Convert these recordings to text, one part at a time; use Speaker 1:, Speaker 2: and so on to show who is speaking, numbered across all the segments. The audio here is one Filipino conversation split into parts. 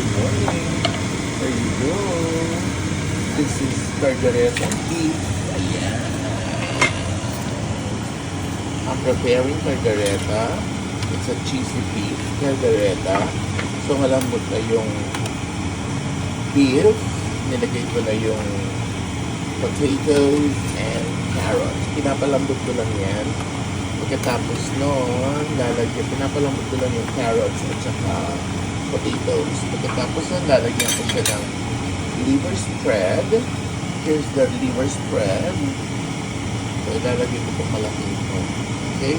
Speaker 1: Good morning. There you go. This is Cargareta beef. Ayan. I'm preparing Cargareta. It's a cheesy beef Cargareta. So malambot na yung beef. Nilagay ko na yung potatoes and carrots. Pinapalambot ko lang yan. Pagkatapos nun, pinapalambot ko lang yung carrots at saka potatoes. Pagkatapos nun, lalagyan ko siya ng liver spread. Here's the liver spread. So, ilalagay ko itong malaki ito. Okay?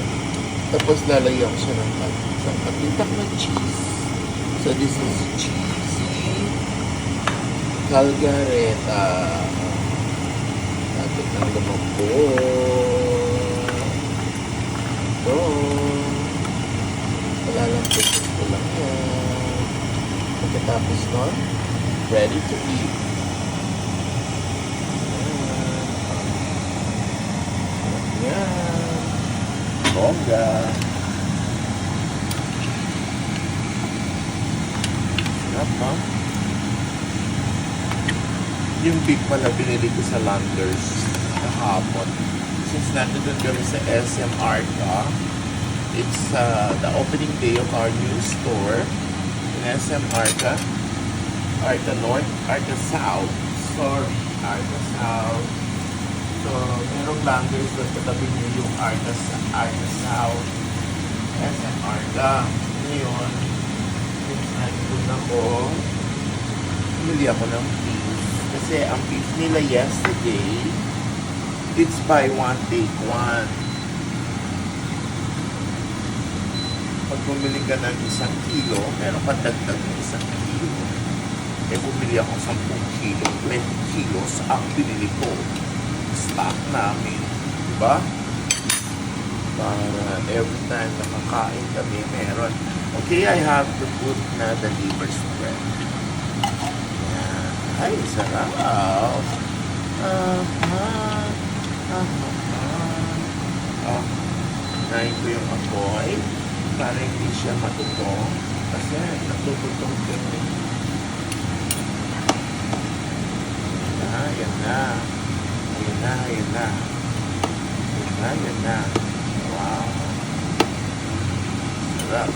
Speaker 1: Tapos, lalagyan ko siya ng isang katintak na cheese. So, this is cheesy Calgareta. Lapit ng lumambot. Ito. Palalamputin ko lang yan. Pagkatapos nun, ready to eat. Yan. Bongga. Sarap, ha? Yung beef pala binili ko sa Landers kahapon. Since nandun kami sa SM Arca, it's the opening day of our new store in SM Arca. Arca North, Arca South. Sorry, Arca South. So, merong Landers doon katabi niyo yung Arca South. SM Arca. Ngayon, since nandun ako, bumili ako ng beef. Kasi ang beef nila yesterday, it's buy one, take one. Pag bumili ka ng 1 kilo, meron ka dagdag ng 1 kilo. Eh, bumili ako 10 kilo, 20 kilos ang binili ko. Stock namin. Diba? Para every time na makain kami, meron. Okay, I have to put na the liver spread. Yan. Ay, sarap. Nain ko yung apoy para hindi siya matutong kasi natututong din. Yan na. Wow. Sarap.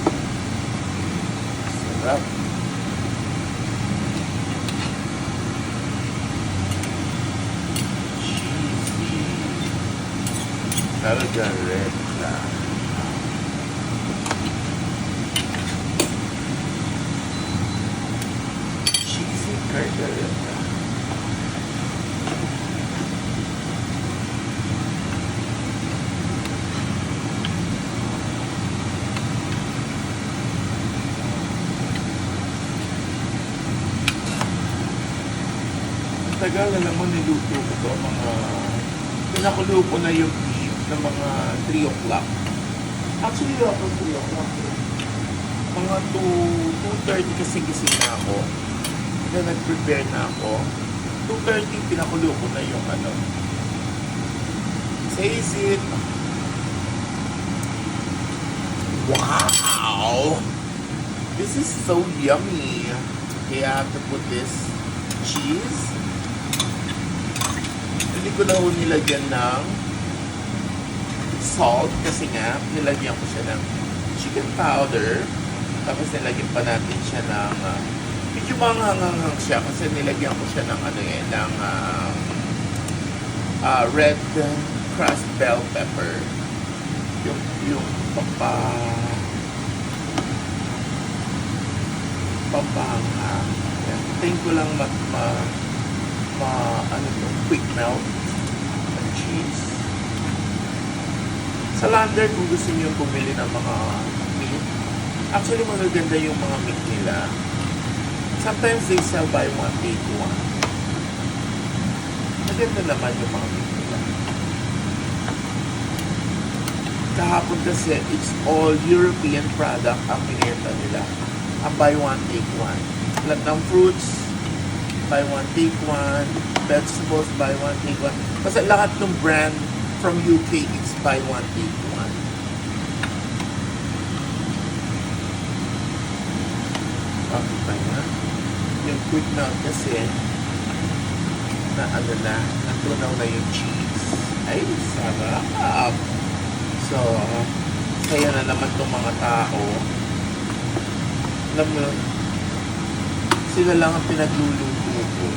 Speaker 1: Calgareta. Cheesy Calgareta. Tagal na naman niluto ko to. Pinakulo ko na yung ng mga 3 o'clock. Actually, ako 3 o'clock. Mga 2:30 kasi gising na ako. Then, nag-prepare na ako. 2:30, pinakulo ko na yung Taste it. Wow! This is so yummy. Okay, I have to put this cheese. Hindi ko na nilagyan ng salt kasi nga nilagyan ko siya ng chicken powder, tapos nilagyan pa natin siya ng medyo manghanghang siya kasi nilagyan ko siya ng red crushed bell pepper, yung pampahanga. Tingin ko lang quick melt ng cheese. Sa Lander, kung gusto niyo bumili ng mga meat, actually magaganda yung mga meat nila. Sometimes they sell buy one, take one. Maganda naman yung mga meat nila. Kahapon kasi, it's all European product ang pinirta nila. Ang buy one, take one. Lahat ng fruits, buy one, take one. Vegetables, buy one, take one. Kasi lahat ng brand from UK, it's buy one, take one. Okay pa na. Yung quick melt kasi, na ano na, natunaw na yung cheese. Ay, sarap! So, kaya na naman itong mga tao. Alam mo, sila lang ang pinagluluto ko.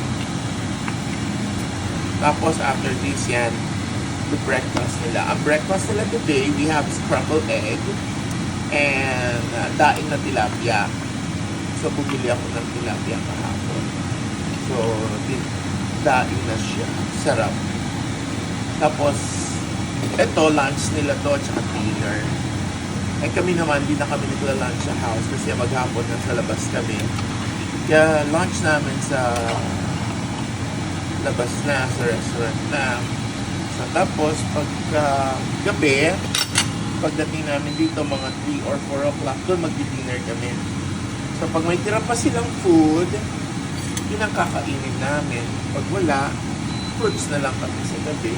Speaker 1: Tapos, after this yan, the breakfast nila. Ang breakfast nila today, we have scrambled egg and daing na tilapia. So, bumili ako ng tilapia kahapon. So, daing na siya. Sarap. Tapos, ito, lunch nila to, tsaka dinner. Eh, kami naman, di na kami nagla-lunch sa house kasi maghapon na sa labas kami. Kaya, lunch namin sa labas na, sa restaurant na. So, tapos, pagka gabi, pagdating namin dito, mga 3 or 4 o'clock, doon magdi-dinner kami. So, pag may tira pa silang food, yun ang kakainin namin. Pag wala, fruits na lang kami sa gabi.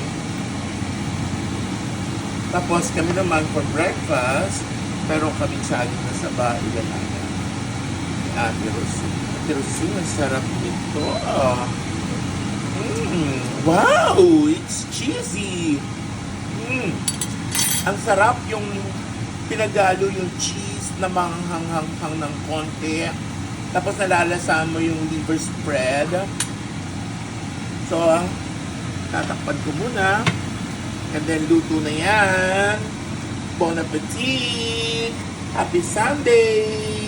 Speaker 1: Tapos, kami naman for breakfast, pero kaming saging na saba, ilalaga. Ni Ate Rosie. Ate Rosie, ang sarap nito. Wow! It's cheesy! Ang sarap yung pinagalo yung cheese na manghang-hang ng konti. Tapos nalalasa mo yung liver spread. So, tatakpan ko muna. And then, luto na yan. Bon appetit! Happy Sunday!